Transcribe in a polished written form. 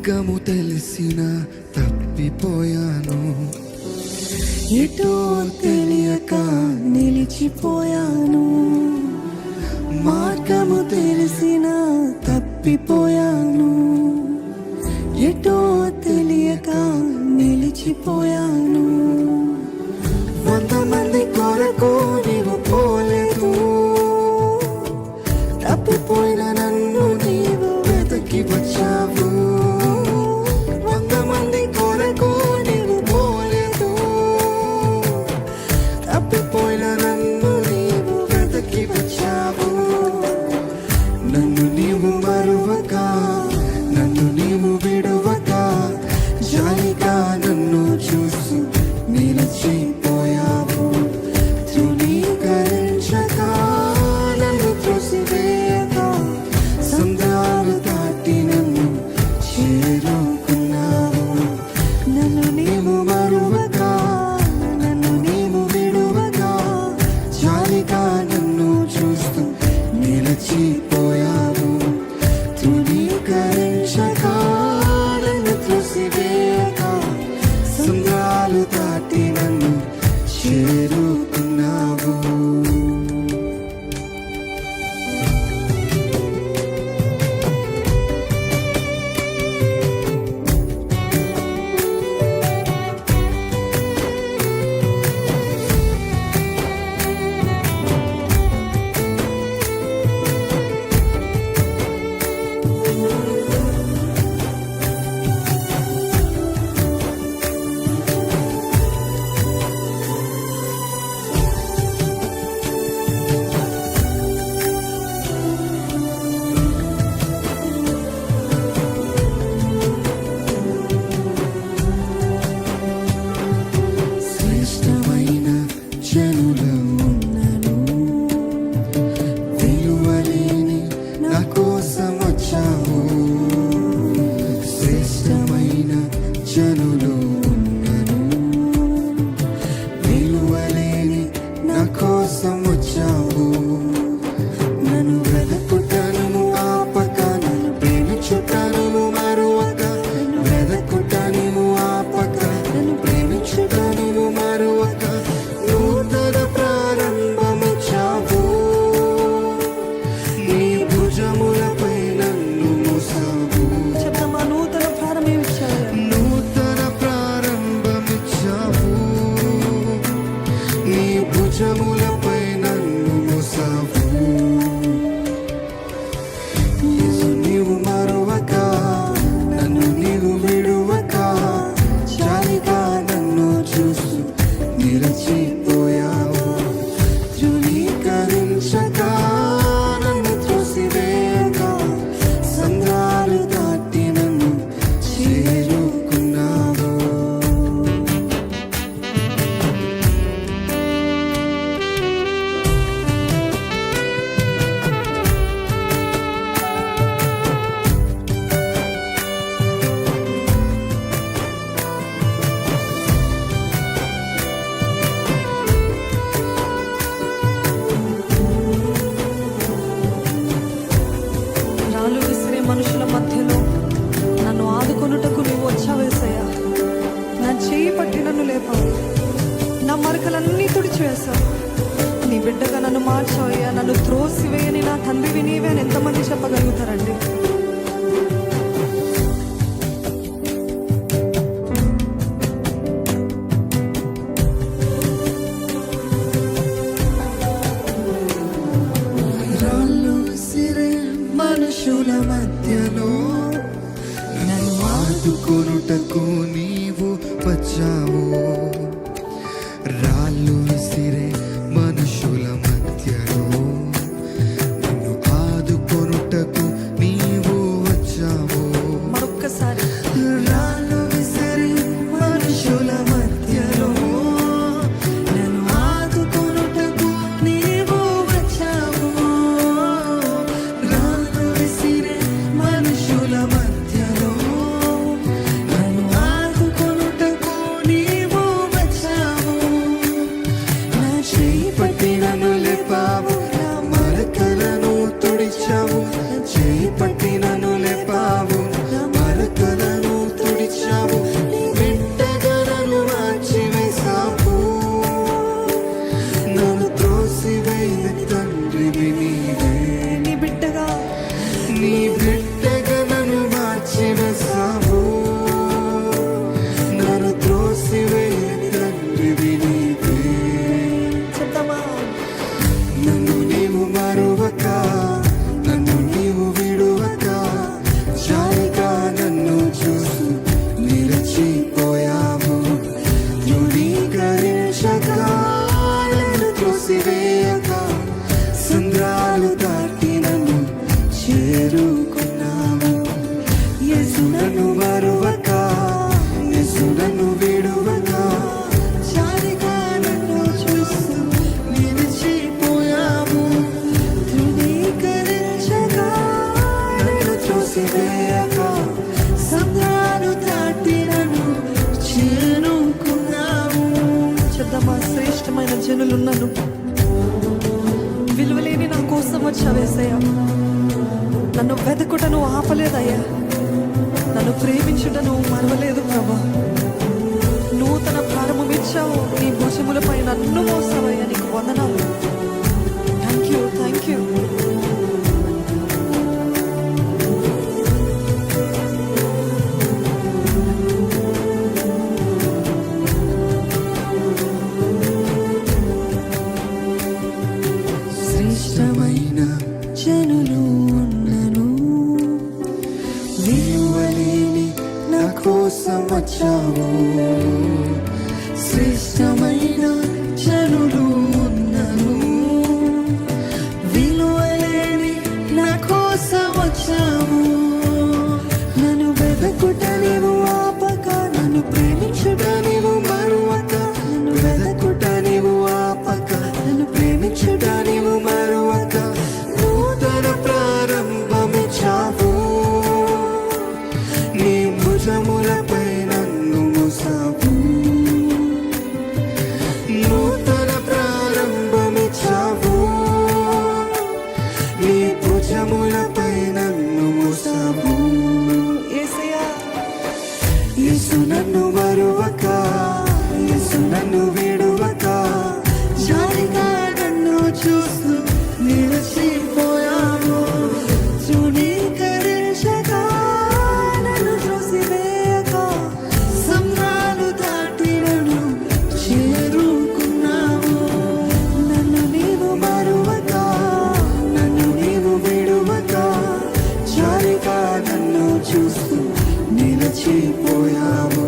మార్గము తెలిసిన తప్పిపోయాను, ఎటో తెలియక నిలిచిపోయాను. మార్గము తెలిసిన తప్పిపోయాను, ఎటో తెలియక నిలిచిపోయాను. 100 మంది కొరకు నీవు పోలేదు, తప్పిపోయిన నన్ను నీవు వెతకి వచ్చావు. 100 మంది కొరకు నీవు పోలేదు, తప్పిపోయిన నన్ను నీవు వెతకి వచ్చావు. నన్ను నీవు మరువక, నన్ను నీవు విడువక, జాలిగా నన్ను చూసి నిలిచిపోయావు. ధృవీకరించక నన్ను త్రోసివేయక, సంద్రాలు దాటి నన్ను చేరుకున్నావు. నన్ను నీవు మరువక, నన్ను నీవు విడువక, జాలిగా నన్ను చూస్తూ నిలిచిపోయావు. ధృవీకరించక నన్ను త్రోసివేయక, సంద్రాలు దాటి నన్ను చేరుకున్నావు. శ్రేష్టమైన జనులు ఉన్నను, విలువలేని నా కోసం వచ్చావు. శ్రేష్టమైన జనులు ఉన్నను, విలువలేని నా కోసం వచ్చావు. నన్ను వెదకుటను ఆపక, నన్ను ప్రేమించుటను మరువక, వెదకుటను ఆపక, నన్ను ప్రేమించుటను మరువక, నూతన ప్రారంభమిచ్చావు. నీ భుజములపై నన్ను మోసావు. చెప్తామా, నూతన ప్రారంభమిచ్చావు, నూతన ప్రారంభమిచ్చావు. నీ భుజములపై నన్ను మోసావు. నీవు మరువక, నన్ను నీవు విడువక, జాలిగా నన్ను చూస్తూ నిలిచిపోయావు. ధృవీకరించక నన్ను త్రోసివేయక, సంద్రాలు దాటి నన్ను చేరుకున్నావు. రాళ్ళు విసిరే మనుషుల మధ్యలో నన్ను ఆదుకొనుటకు నీవు వచ్చావేసయ్యా. నా చేయి పట్టి నన్ను లేపావు, నా మరకలన్నీ తుడిచివేశావు. నీ బిడ్డగా నన్ను మార్చావయ్యా. నన్ను త్రోసివేయని నా తండ్రివి నీవే అని ఎంతమంది చెప్పగలుగుతారండి? రాళ్ళు విసిరే మనుషుల మధ్యలో నన్ను ఆదుకొనుటకు నీవు వచ్చావు. రాళ్ళు విసిరే మనుషుల మధ్యలో నన్ను ఆదుకొనుటకు నీవు వచ్చావు. మరొక్కసారి, రాళ్ళు విసిరే మనుషుల మధ్యలో నన్ను ఆదుకొనుటకు నీవు వచ్చావు. రాళ్ళు విసిరే మనుషుల మధ్యలో నన్ను ఆదుకొనుటకు త్రోసివేయక సముద్రాలు దాటి నన్ను చేరుకున్నావు. చెప్దామా, శ్రేష్టమైన జనులున్నాను, విలువలేని నా కోసం వచ్చావేసయ్యా. నన్ను వెతుకుటను ఆపలేదయ్యా, నన్ను ప్రేమించుటను మరవలేదు ప్రభా. నూతన ప్రారంభం ఇచ్చావు, నీ భుజములపై నన్ను మోసావయ్యా. నీకు వందనాలు. Thank you, thank you. శ్రేష్టమైన జనులు ఉన్నను, విలువలేని నా కోసం వచ్చావు. శ్రేష్టమైన జనులు ఉన్నను, విలువలేని నా కోసం వచ్చావు. నన్ను వెతుకుట నీవు ఆపక, నన్ను ప్రేమించుట నీవు మరువక. నన్ను వెతుకుట నీవు ఆపక, నన్ను ప్రేమించుట నీవు మరువక. నూతన ప్రారంభమిచ్చావు, నీ భుజములపై నన్ను మోసావు. నూతన ప్రారంభమిచ్చావు, నీ భుజములపై నన్ను మోసావు. యేసయ్యా, యేసు నన్ను మరువక, యేసు నన్ను విడువక, జాలిగా నన్ను చూస్తూ నిలిచిపోయావు. తృణీకరించక, నన్ను త్రోసివేయక, సముద్రాలు దాటి నన్ను చేరుకున్నావు. నన్ను నీవు మరువక, నన్ను నీవు విడువక, జాలిగా నన్ను చూస్తూ నిలిచిపోయావు.